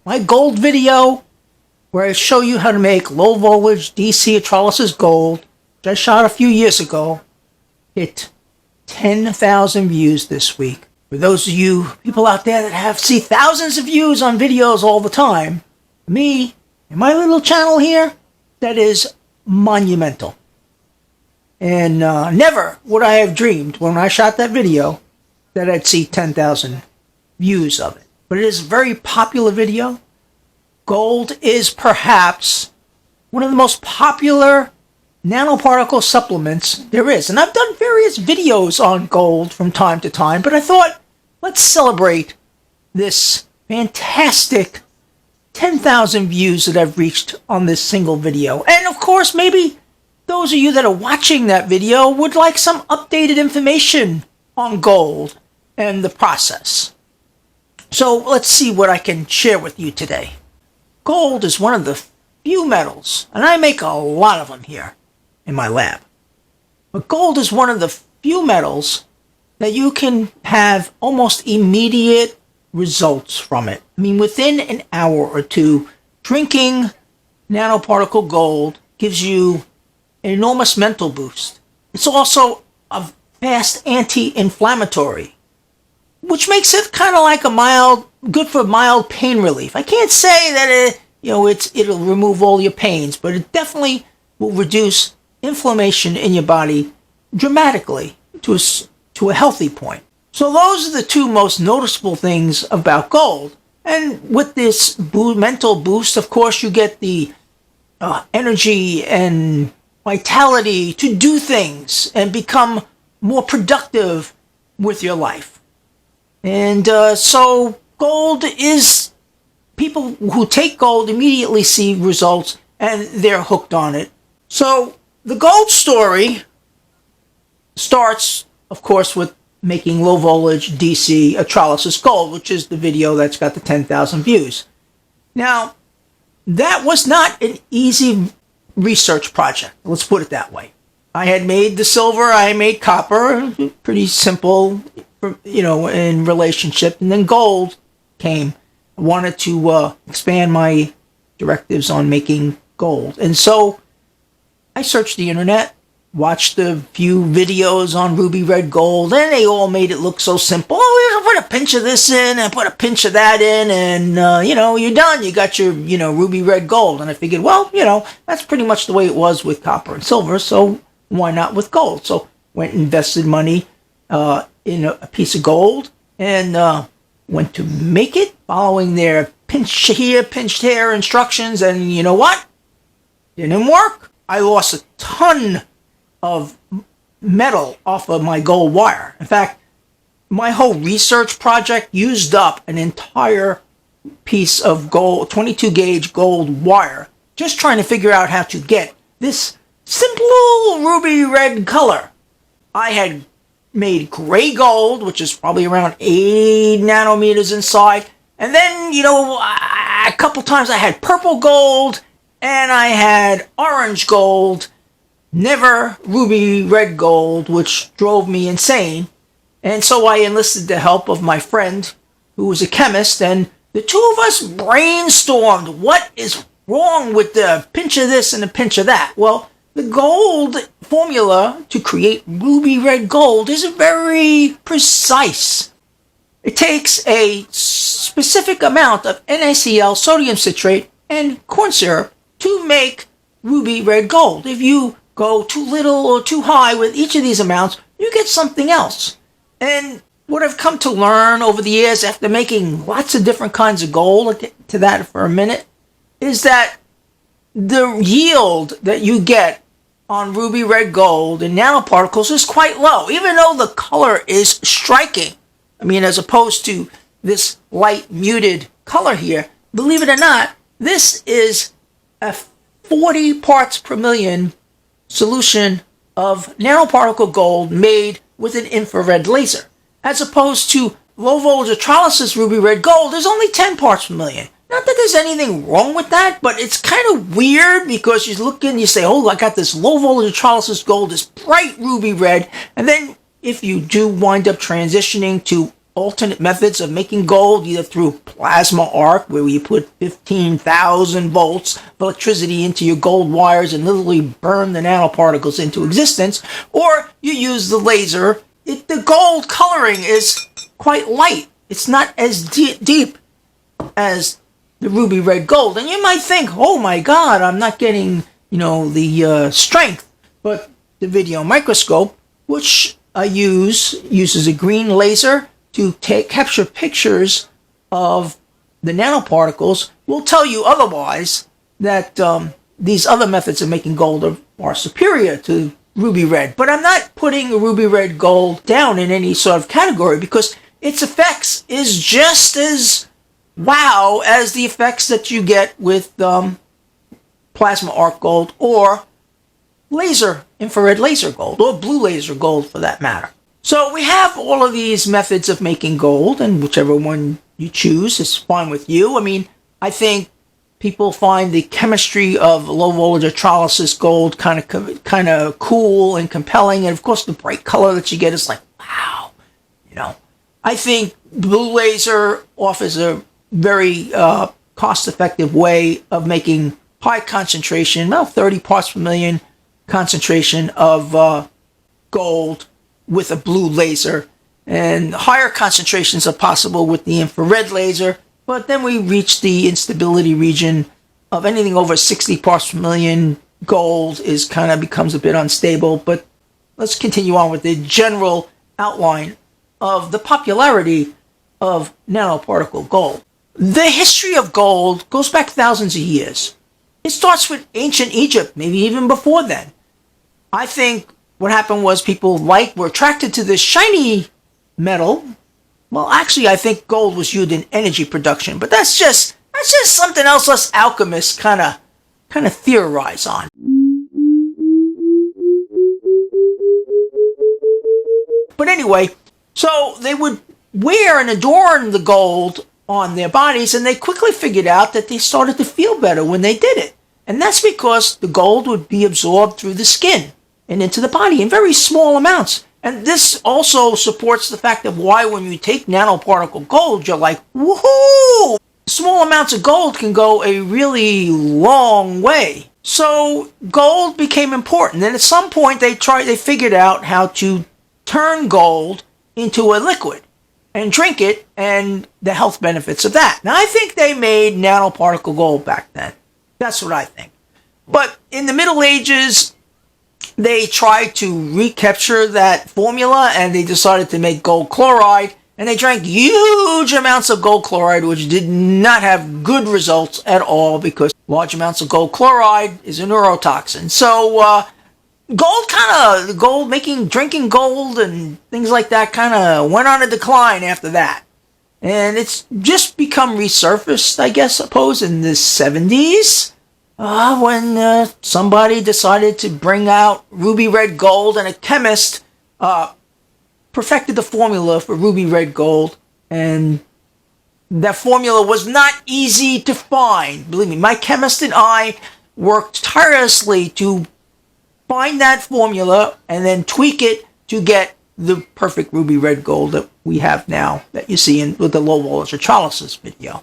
my gold video where I show you how to make low voltage DC electrolysis gold, which I shot a few years ago, hit 10,000 views this week. For those of you people out there that see thousands of views on videos all the time, me and my little channel here, that is monumental. And never would I have dreamed when I shot that video that I'd see 10,000 views of it. But it is a very popular video. Gold is perhaps one of the most popular nanoparticle supplements there is. And I've done various videos on gold from time to time, but I thought, let's celebrate this fantastic 10,000 views that I've reached on this single video. And of course, maybe those of you that are watching that video would like some updated information on gold and the process. So let's see what I can share with you today. Gold is one of the few metals, and I make a lot of them here in my lab. But gold is one of the few metals that you can have almost immediate results from it. I mean, within an hour or two, drinking nanoparticle gold gives you an enormous mental boost. It's also a fast anti-inflammatory, which makes it kind of like good for mild pain relief. I can't say that it'll remove all your pains, but it definitely will reduce inflammation in your body dramatically to a healthy point. So those are the two most noticeable things about gold. And with this mental boost, of course, you get the energy and vitality to do things and become more productive with your life. And so gold is, people who take gold immediately see results and they're hooked on it. So the gold story starts, of course, with making low voltage DC electrolysis gold, which is the video that's got the 10,000 views. Now, that was not an easy research project. Let's put it that way. I had made the silver, I made copper, pretty simple, in relationship. And then gold came. I wanted to expand my directives on making gold. And so I searched the internet, watched a few videos on ruby red gold, and they all made it look so simple. Oh, you put a pinch of this in and put a pinch of that in, and you're done. You got your ruby red gold. And I figured, well, that's pretty much the way it was with copper and silver, so why not with gold? So went and invested money in a piece of gold and went to make it, following their pinch here, pinched here instructions, and you know what? Didn't work. I lost a ton of metal off of my gold wire. In fact, my whole research project used up an entire piece of gold, 22 gauge gold wire, just trying to figure out how to get this simple ruby red color. I had made gray gold, which is probably around 8 nanometers inside, and then, a couple times I had purple gold, and I had orange gold, never ruby red gold, which drove me insane. And so I enlisted the help of my friend who was a chemist, and the two of us brainstormed what is wrong with the pinch of this and the pinch of that. Well, the gold formula to create ruby red gold is very precise. It takes a specific amount of NaCl, sodium citrate, and corn syrup to make ruby red gold. If you go too little or too high with each of these amounts, you get something else. And what I've come to learn over the years after making lots of different kinds of gold, I'll get to that for a minute, is that the yield that you get on ruby red gold in nanoparticles is quite low, even though the color is striking. I mean, as opposed to this light muted color here, believe it or not, this is a 40 parts per million solution of nanoparticle gold made with an infrared laser. As opposed to low voltage electrolysis ruby red gold, there's only 10 parts per million. Not that there's anything wrong with that, but it's kind of weird because you look in, you say, oh, I got this low voltage electrolysis gold, this bright ruby red, and then if you do wind up transitioning to alternate methods of making gold, either through plasma arc, where you put 15,000 volts of electricity into your gold wires and literally burn the nanoparticles into existence, or you use the laser. The gold coloring is quite light. It's not as deep as the ruby red gold. And you might think, oh my God, I'm not getting, the strength. But the video microscope, which I uses a green laser to capture pictures of the nanoparticles, will tell you otherwise, that these other methods of making gold are superior to ruby red. But I'm not putting ruby red gold down in any sort of category, because its effects is just as wow as the effects that you get with plasma arc gold or infrared laser gold, or blue laser gold for that matter. So we have all of these methods of making gold, and whichever one you choose is fine with you. I mean, I think people find the chemistry of low voltage electrolysis gold kind of cool and compelling, and of course the bright color that you get is like, wow, I think blue laser offers a very cost-effective way of making high concentration, about 30 parts per million concentration of gold with a blue laser, and higher concentrations are possible with the infrared laser, but then we reach the instability region of anything over 60 parts per million. Gold becomes a bit unstable. But let's continue on with the general outline of the popularity of nanoparticle gold. The history of gold goes back thousands of years. It starts with ancient Egypt, maybe even before then. I think what happened was people were attracted to this shiny metal. Well, actually, I think gold was used in energy production, but that's just something else us alchemists kind of theorize on. But anyway, so they would wear and adorn the gold on their bodies, and they quickly figured out that they started to feel better when they did it. And that's because the gold would be absorbed through the skin and into the body in very small amounts. And this also supports the fact of why when you take nanoparticle gold, you're like, woohoo! Small amounts of gold can go a really long way. So gold became important. And at some point they figured out how to turn gold into a liquid and drink it, and the health benefits of that. Now, I think they made nanoparticle gold back then. That's what I think. But in the Middle Ages, they tried to recapture that formula, and they decided to make gold chloride, and they drank huge amounts of gold chloride, which did not have good results at all, because large amounts of gold chloride is a neurotoxin. So drinking gold and things like that kind of went on a decline after that. And it's just become resurfaced, I suppose, in the 70s, when somebody decided to bring out ruby red gold, and a chemist perfected the formula for ruby red gold. And that formula was not easy to find. Believe me, my chemist and I worked tirelessly to find that formula and then tweak it to get the perfect ruby red gold that we have now, that you see with the low voltage electrolysis video.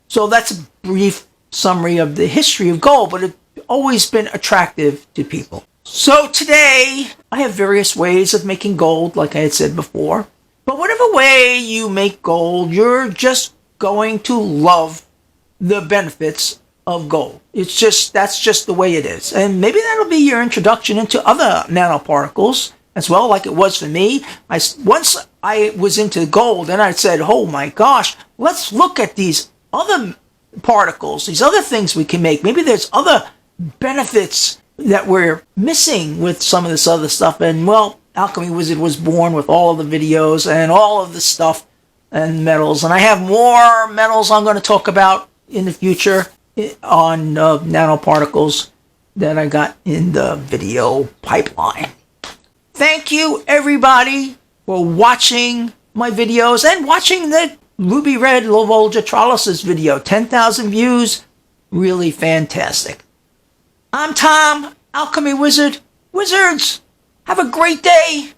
So that's a brief summary of the history of gold, but it's always been attractive to people. So today, I have various ways of making gold, like I had said before. But whatever way you make gold, you're just going to love the benefits of gold. That's just the way it is. And maybe that'll be your introduction into other nanoparticles as well, like it was for me. Once I was into gold, and I said, oh my gosh, let's look at these other particles, these other things we can make. Maybe there's other benefits that we're missing with some of this other stuff. And well, Alchemy Wizard was born with all of the videos and all of the stuff and metals. And I have more metals I'm going to talk about in the future on nanoparticles that I got in the video pipeline. Thank you, everybody, for watching my videos and watching the ruby red low voltage electrolysis video. 10,000 views. Really fantastic. I'm Tom, Alchemy Wizard. Wizards, have a great day.